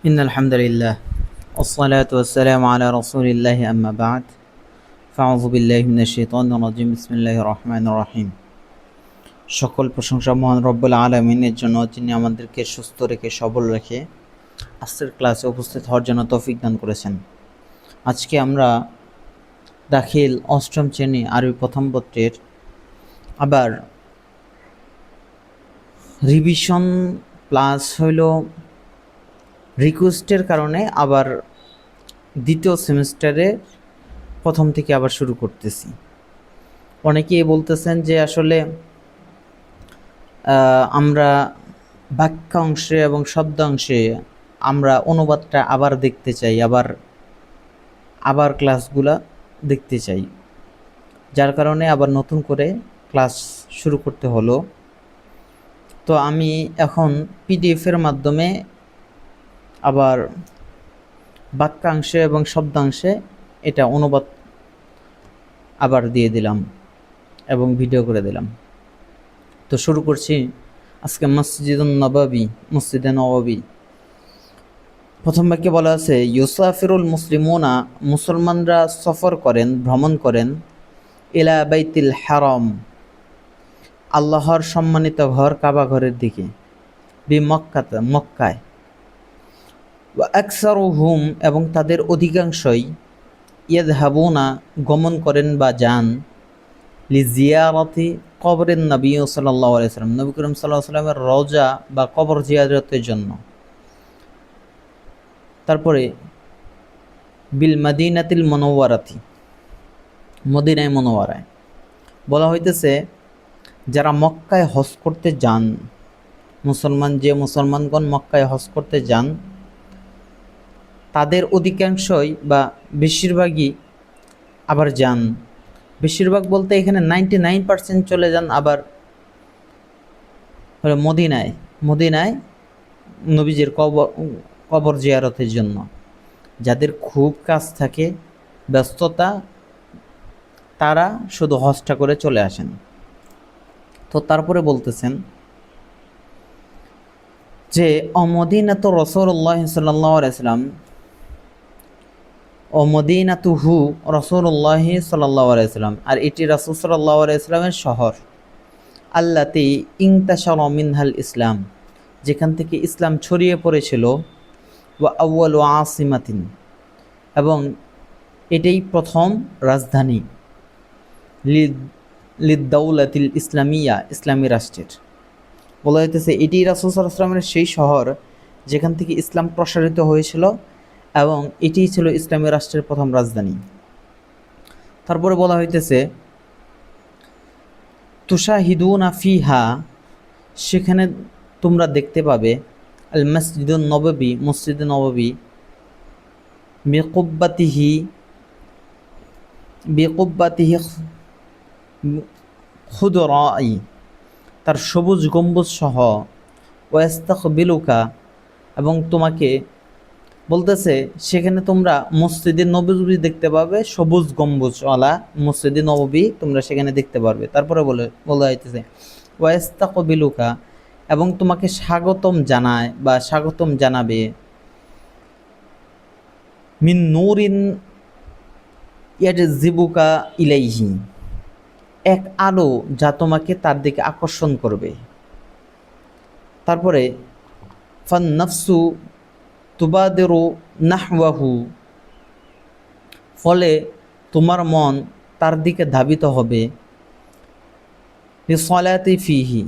إن الحمد لله والصلاة والسلام على رسول الله أما بعد فأعوذ بالله من الشيطان الرجيم بسم الله الرحمن الرحيم সকল প্রশংসা মহান রব্বুল আলামিনের জন্য, যিনি আমাদেরকে সুস্থ রেখে সবল রেখে আজকের ক্লাসে উপস্থিত হওয়ার জন্য তৌফিক দান করেছেন। আজকে আমরা দাখিল অষ্টম শ্রেণী আরবি প্রথম পত্রের আবার রিভিশন প্লাস হইল রিকোয়েস্টের কারণে আবার দ্বিতীয় সেমিস্টারে প্রথম থেকে আবার শুরু করতেছি। অনেকেই বলতেছেন যে আসলে আমরা বাক্যাংশে এবং শব্দাংশে আমরা অনুবাদটা আবার দেখতে চাই, আবার ক্লাসগুলা দেখতে চাই, যার কারণে আবার নতুন করে ক্লাস শুরু করতে হলো। তো আমি এখন পিডিএফের মাধ্যমে আবার বাক্যাংশে এবং শব্দাংশে এটা অনুবাদ আবার দিয়ে দিলাম এবং ভিডিও করে দিলাম। তো শুরু করছি আজকে মসজিদে নববী। প্রথম বাক্যে বলা আছে ইউসাফিরুল মুসলিমুনা, মুসলমানরা সফর করেন, ভ্রমণ করেন, ইলা বাইতিল হারাম, আল্লাহর সম্মানিত ঘর কাবা ঘরের দিকে, বি মক্কায়, ওয়া আকসারুহুম, এবং তাদের অধিকাংশই, ইয়াযহাবুনা, গমন করেন বা যান, লিজিয়ারাতি কবরের নবী সাল্লাল্লাহু আলাইহি ওয়াসাল্লাম, নবী করিম সাল্লাল্লাহু আলাইহি ওয়াসাল্লামের রওজা বা কবর জিয়ারতের জন্য। তারপরে বিল মাদিনাতিল মুনাওয়ারাতি, মদিনায় মুনাওয়ারায় বলা হইতেছে যারা মক্কায় হজ করতে যান, মুসলমানগণ মক্কায় হজ করতে যান, তাদের অধিকাংশই বা বেশিরভাগই আবার যান। বেশিরভাগ বলতে এখানে 99% চলে যান আবার মদিনায় নবীজির কবর জিয়ারতের জন্য। যাদের খুব কাজ থাকে, ব্যস্ততা, তারা শুধু হজটা করে চলে আসেন। তো তারপরে বলতেছেন যে অমদিনাতু রাসূলুল্লাহ সাল্লাল্লাহু আলাইহি ওয়াসাল্লাম, অমদিনাতুহু রাসূলুল্লাহ সাল্লাল্লাহু আলাইহি ওয়াসাল্লাম, আর এটি রাসূল সাল্লাল্লাহু আলাইহি ওয়াসাল্লামের শহর, আল্লাতি ইনতাশারা মিনহাল ইসলাম, যেখান থেকে ইসলাম ছড়িয়ে পড়েছিল, ওয়া আউয়ালু আসিমাতিন, এবং এটাই প্রথম রাজধানী, লিদ-দাওলাতিল ইসলামিয়া, ইসলামী রাষ্ট্রের। বলা হইতেছে এটি রাসূল সাল্লাল্লাহু আলাইহি ওয়াসাল্লামের সেই শহর যেখান থেকে ইসলাম প্রসারিত হয়েছিল এবং এটিই ছিল ইসলামী রাষ্ট্রের প্রথম রাজধানী। তারপরে বলা হইতেছে তুশাহিদুনা ফিহা, সেখানে তোমরা দেখতে পাবে, আল মসজিদুন নববী, মসজিদে নববী, বিকুব্বাতিহি খুদরাই, তার সবুজ গম্বুজ সহ, ওয়াস্তাকবিলুকা, এবং তোমাকে বলতেছে সেখানে তোমরা মসজিদে নববী দেখতে পাবে, সবুজ গম্বুজওয়ালা মসজিদে নববী তোমরা সেখানে দেখতে পারবে। তারপরে বলা হইতেছে ওয়াস্তাকবিলুকা, এবং তোমাকে স্বাগতম জানায় বা স্বাগতম জানাবে, মিন নূরিন ইয়াজজিবুকা ইলাইহি, এক আলো যা তোমাকে তার দিকে আকর্ষণ করবে। তারপরে ফান নাফসু তুবাদিরু নাহওয়াহু, ফলে তোমার মন তার দিকে ধাবিত হবে, লিসলাতি ফিহি,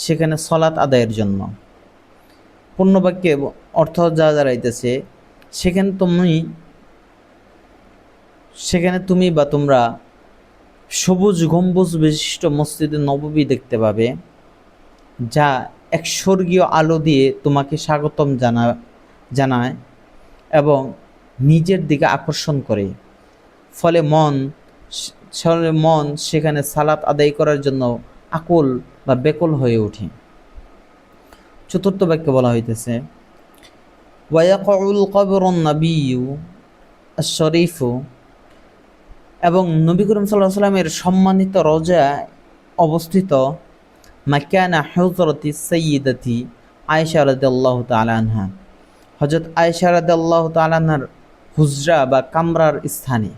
সেখানে সলাত আদায়ের জন্য। পূর্ণবাক্যে অর্থ যা দাঁড়াইতেছে সেখানে তুমি বা তোমরা সবুজ গম্বুজ বিশিষ্ট মসজিদে নববী দেখতে পাবে, যা এক স্বর্গীয় আলো দিয়ে তোমাকে স্বাগতম জানায় এবং নিজের দিকে আকর্ষণ করে। ফলে মন সেখানে সালাত আদায় করার জন্য আকুল বা বেকুল হয়ে ওঠে। চতুর্থ বাক্যে বলা হইতেছে ওয়ায়াকুল কবরুন নবিয়্যু আশ-শরীফু, এবং নবী করিম সাল্লাল্লাহু আলাইহি ওয়াসাল্লামের সম্মানিত রওজা অবস্থিত, মাকানা হুজরাতি সাইয়্যিদাতি আয়েশা রাদিয়াল্লাহু তাআলা আনহা, হযরত আয়েশা রাদিয়াল্লাহু তাআলা আনহার হুজরা বা কামরার স্থানে,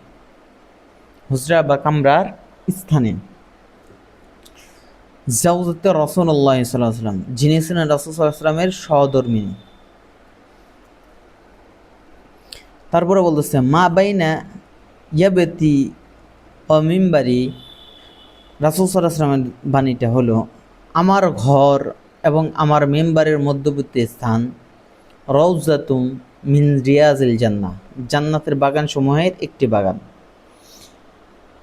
হুজরা বা কামরার স্থানে জাওজাতে রাসূলুল্লাহ সাল্লাল্লাহু আলাইহি ওয়াসাল্লাম, যিনি ছিলেন রাসূল সাল্লাল্লাহু আলাইহি ওয়াসাল্লামের সহধর্মিণী। তারপরে বলতেছে মা বাইনা ইয়াবতি ও মিম্বারি, রাসূল সাল্লাল্লাহু আলাইহি ওয়াসাল্লামের বাণীটা হলো, আমার ঘর এবং আমার মেম্বারের মধ্যবর্তী স্থান রওজাতুম মিন রিয়াজিল জান্নাহ, জান্নাতের বাগান সমূহের একটি বাগান।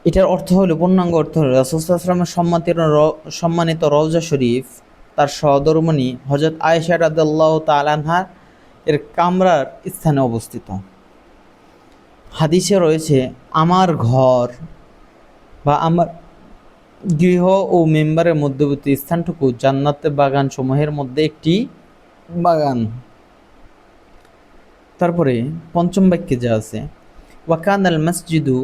এটার অর্থ হলো, পূর্ণাঙ্গ অর্থ হলো, রাসূল সাল্লাল্লাহু আলাইহি ওয়াসাল্লামের সম্মানিত রওজা শরীফ তার সহধর্মিণী হযরত আয়েশা রাদিয়াল্লাহু তাআলা আনহা এর কামরার স্থানে অবস্থিত। হাদিসে রয়েছে আমার ঘর বা আমার গৃহ ও মেম্বারের মধ্যবর্তী স্থানটুকু জান্নাতের বাগান সমূহের মধ্যে একটি বাগান। তারপরে পঞ্চম বাক্যে যা আছে ওয়াকান আল মসজিদু,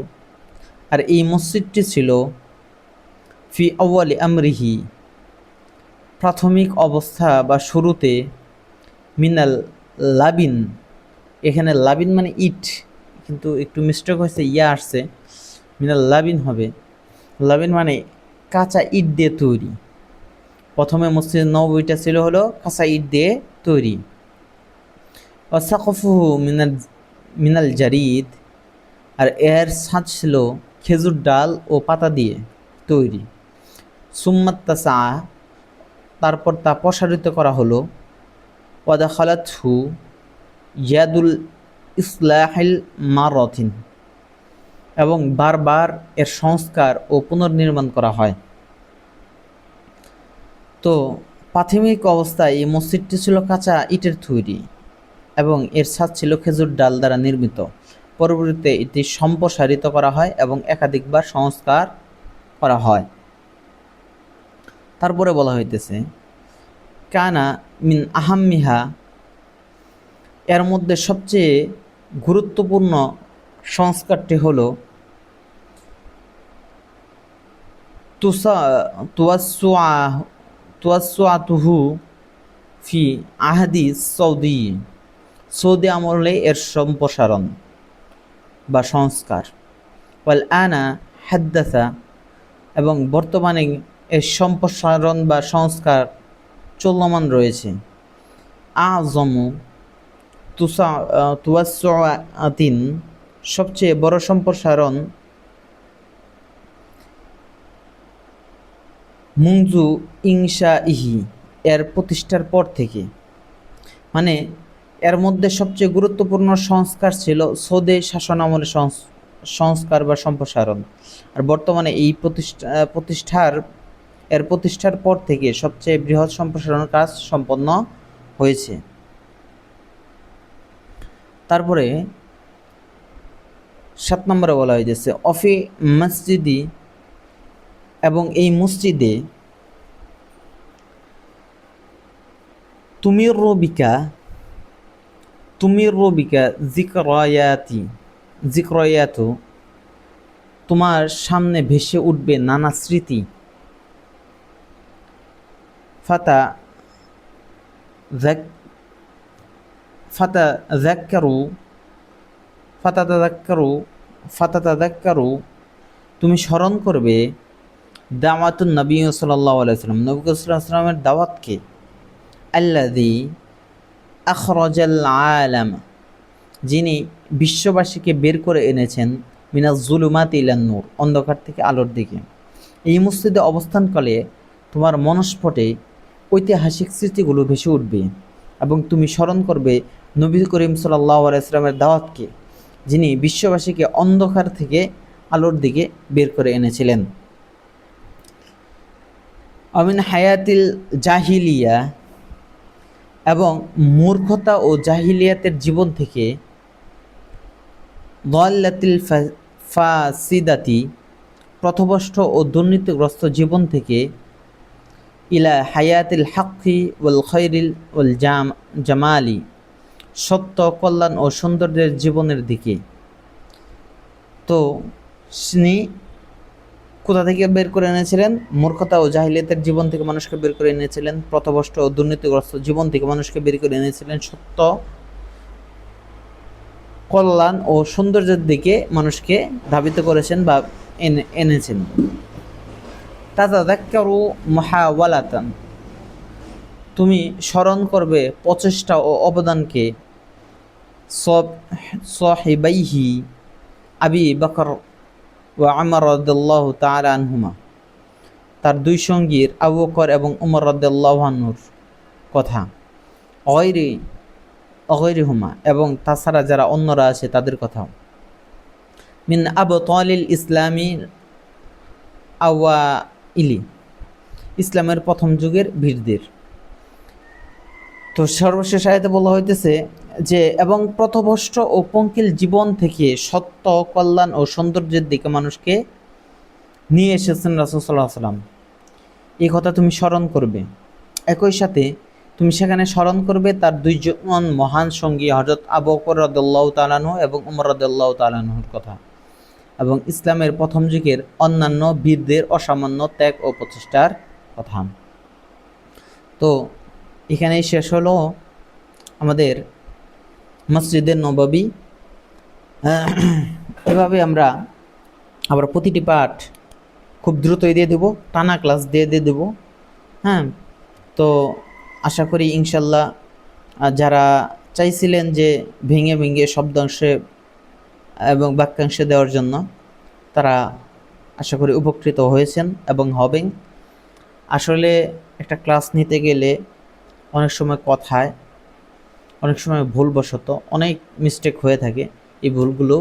আর এই মসজিদটি ছিল ফি আউয়ালি আমরিহি, প্রাথমিক অবস্থা বা শুরুতে, মিনাল লাবিন, এখানে লাবিন মানে ইট, কিন্তু একটু মিস্টেক হয়েছে, ইয়া আসছে, মিনাল লাবিন হবে। লাবিন মানে কাঁচা ইট দিয়ে তৈরি। প্রথমে মসজিদ নববীটা ছিল হলো কাঁচা ইট দিয়ে তৈরি। ওয়াসাকফুহু মিনাল জারিদ, আর এর ছাদ ছিল খেজুর ডাল ও পাতা দিয়ে তৈরি। সুম্মাত্তাসা, তারপর তা প্রসারিত করা হলো। ওয়াদাখালাতহু ইয়াদুল ইসলাহিল মারতিন, এবং বারবার এর সংস্কার ও পুনর্নির্মাণ করা হয়। তো প্রাথমিক অবস্থায় এই মসজিদটি ছিল কাঁচা ইটের তৈরি এবং এর ছাদ ছিল খেজুর ডাল দ্বারা নির্মিত। পরবর্তীতে এটি সম্প্রসারিত করা হয় এবং একাধিকবার সংস্কার করা হয়। তারপরে বলা হইতেছে কানা মিন আহাম্মিহা, এর মধ্যে সবচেয়ে গুরুত্বপূর্ণ সংস্কারটি হলো তুয়াসুআতুহু ফি আহাদি সৌদি, সৌদি আমলে এর সম্প্রসারণ বা সংস্কার। ওয়াল আনা হাদ্দাসা, এবং বর্তমানে এর সম্প্রসারণ বা সংস্কার চলমান রয়েছে। আযমু তুয়াসসুআতিন, সবচেয়ে বড় সম্প্রসারণ, মুনজু ইনশাইহি, এর প্রতিষ্ঠার পর থেকে। মানে এর মধ্যে সবচেয়ে গুরুত্বপূর্ণ সংস্কার ছিল সৌদি শাসনামলে সংস্কার বা সম্প্রসারণ, আর বর্তমানে এই প্রতিষ্ঠার পর থেকে সবচেয়ে বৃহৎ সম্প্রসারণ কাজ সম্পন্ন হয়েছে। তারপরে 7 নম্বরে বলা হয়েছে অফি মসজিদি, এবং এই মসজিদে তুমির রবিকা জিক্রয়াতু, তোমার সামনে ভেসে উঠবে নানা স্মৃতি। ফাতাতাযাক্কারু, তুমি স্মরণ করবে দাওয়াতুন নবী সাল্লাল্লাহু আলাইহি ওয়াসাল্লাম, নবী সাল্লাল্লাহু আলাইহি ওয়াসাল্লামের দাওয়াতকে। আল্লাযী আখরাজাল আলাম, যিনি বিশ্ববাসীকে বের করে এনেছেন মিনাজ যুলুমাতি ইলান নূর, অন্ধকার থেকে আলোর দিকে। এই মসজিদে অবস্থানকালে তোমার মনস্ফটে ঐতিহাসিক স্মৃতিগুলো ভেসে উঠবে এবং তুমি স্মরণ করবে নবী করিম সাল্লাল্লাহু আলাইহি ওয়াসাল্লামের দাওয়াতকে, যিনি বিশ্ববাসীকে অন্ধকার থেকে আলোর দিকে বের করে এনেছিলেন। আমিন হায়াতিল জাহিলিয়া, এবং মূর্খতা ও জাহিলিয়াতের জীবন থেকে, দাল্লাতিল ফাসিদাতি, পথভ্রষ্ট ও দুর্নীতিগ্রস্ত জীবন থেকে, ইলা হায়াতিল হাক্কি ওয়াল খায়রিল ওয়াল জামালি, সত্য, কল্যাণ ও সৌন্দর্যের জীবনের দিকে। তো তিনি কোথা থেকে বের করে এনেছিলেন? মূর্খতা ও জাহিলিয়াতের জীবন থেকে মানুষকে বের করে এনেছিলেন, পথভ্রষ্ট ও দুর্নীতিগ্রস্ত জীবন থেকে মানুষকে বের করে এনেছিলেন সত্য, কল্যাণ ও সৌন্দর্যের দিকে মানুষকে ধাবিত করেছেন বা এনেছেন। তাতাযাক্কারু মুহাওয়ালাতান, তুমি স্মরণ করবে প্রচেষ্টা ও অবদানকে, সাহিবাইহি আবি বকর ওয়া উমর রাদিয়াল্লাহু তাআলা আনহুমা, তার দুই সঙ্গীর আবু বকর এবং উমর রাদিয়াল্লাহু আনহুর কথা, অগৈরিহুমা, এবং তাছাড়া যারা অন্যরা আছে তাদের কথা, মিন আবতালিল ইসলামী আওয়াইলি, ইসলামের প্রথম যুগের বীরদের। তো সর্বশেষ আয়াতে বলা হইতেছে যে এবং পথভ্রষ্ট ও পঙ্কিল জীবন থেকে সত্য, কল্যাণ ও সৌন্দর্যের দিকে মানুষকে নিয়ে এসেছেন রাসূল সাল্লাল্লাহু আলাইহি ওয়াসাল্লাম। এই কথা তুমি স্মরণ করবে। একই সাথে তুমি সেখানে স্মরণ করবে তার দুইজন মহান সঙ্গী হযরত আবু বকর রাদিয়াল্লাহু তাআলা আনহু এবং উমর রাদিয়াল্লাহু তাআলা আনহুর কথা, এবং ইসলামের প্রথম যুগের অন্যান্য বীরদের অসামান্য ত্যাগ ও প্রচেষ্টার কথা। তো এখানেই শেষ হলো আমাদের মসজিদে নববী। এভাবে আমরা আবার প্রতিটি পাঠ খুব দ্রুতই দিয়ে দেবো, টানা ক্লাস দিয়ে দেবো। হ্যাঁ, তো আশা করি ইনশাল্লাহ যারা চাইছিলেন যে ভেঙে ভেঙে শব্দাংশে এবং বাক্যাংশে দেওয়ার জন্য, তারা আশা করি উপকৃত হয়েছেন এবং হবেন। আসলে একটা ক্লাস নিতে গেলে অনেক সময় কথায়, অনেক সময় ভুলবশত অনেক মিস্টেক হয়ে থাকে। এই ভুলগুলো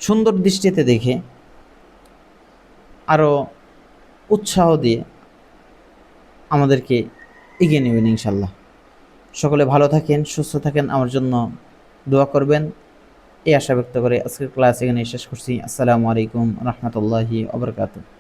সুন্দর দৃষ্টিতে দেখে আরও উৎসাহ দিয়ে আমাদেরকে এগিয়ে নেবেন ইনশাল্লাহ। সকলে ভালো থাকেন, সুস্থ থাকেন, আমার জন্য দোয়া করবেন, এই আশা ব্যক্ত করে আজকের ক্লাস এখানে শেষ করছি। আসসালামু আলাইকুম রহমতুল্লাহি ওয়া বারাকাতুহু।